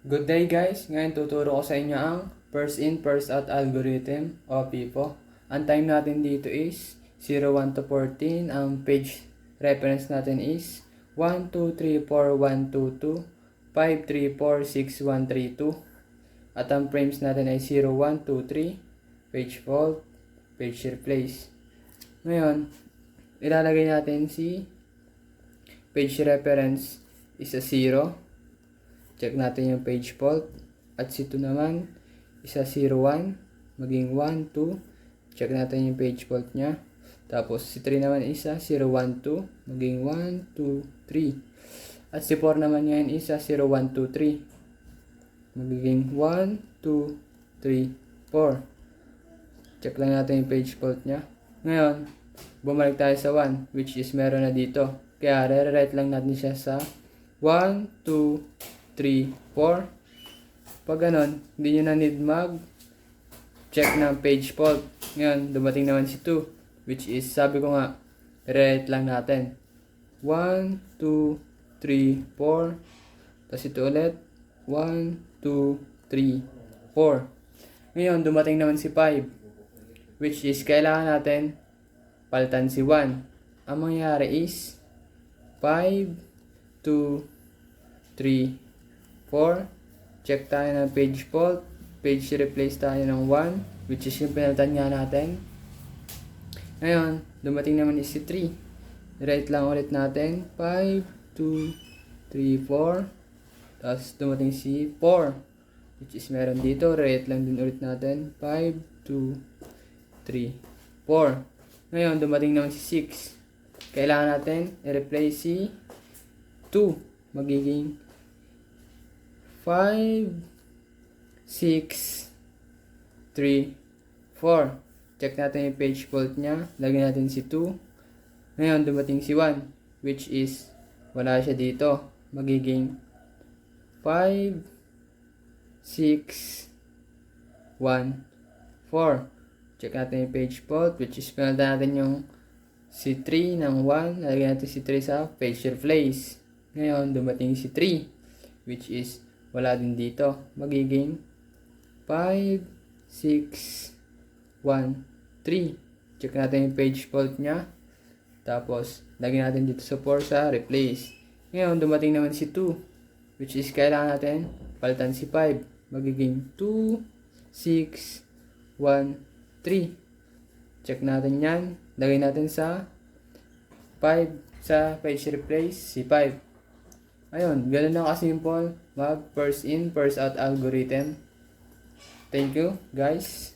Good day guys! Ngayon tuturo ko sa inyo ang first in, first out algorithm o FIFO. Ang time natin dito is 01 to 14. Ang page reference natin is 1234122 5346132. At ang frames natin ay 0123, page fault, page replace. Ngayon, ilalagay natin si page reference is a 0. Check natin yung page fault. At si 2 naman, isa 01, maging 1, 2. Check natin yung page fault niya. Tapos si 3 naman isa 0, 1, 2, maging 1, 2, 3. At si 4 naman yan isa 0, 1, 2, 3. Magiging 1, 2, 3, 4. Check lang natin yung page fault niya. Ngayon, bumalik tayo sa 1, which is meron na dito. Kaya re-write lang natin siya sa 1, 2, 3, 4. Pag ganon, hindi nyo na need mag-check ng page fault. Ngayon, dumating naman si 2, which is, sabi ko nga, re-write lang natin. 1, 2, 3, 4. Tapos ito ulit. 1, 2, 3, 4. Ngayon, dumating naman si 5, which is, kailangan natin palitan si 1. Ang mangyayari is 5, 2, 3, 4. Check tayo ng page fault. Page replace tayo ng 1, which is yung pinalitan nga natin. Ngayon, dumating naman is si 3. Write lang ulit natin. 5, 2, 3, 4. Tapos dumating si 4, which is meron dito. Write lang din ulit natin. 5, 2, 3, 4. Ngayon, dumating naman si 6. Kailangan natin i-replace si 2. Magiging 5, 6, 3, 4. Check natin yung page fault niya. Lagyan natin si 2. Ngayon, dumating si 1, which is wala siya dito. Magiging 5, 6, 1, 4. Check natin yung page fault, which is pinalitan natin yung si 3 ng 1. Lagyan natin si 3 sa page replace. Ngayon, dumating si 3, which is wala din dito. Magiging 5, 6, 1, 3. Check natin yung page fault niya. Tapos, lagyan natin dito sa 4 sa replace. Ngayon, dumating naman si 2, which is kailangan natin palitan si 5. Magiging 2, 6, 1, 3. Check natin yan. Lagyan natin sa 5 sa page replace si 5. Ayun, ganun lang kasimple mag first in, first out algorithm. Thank you, guys.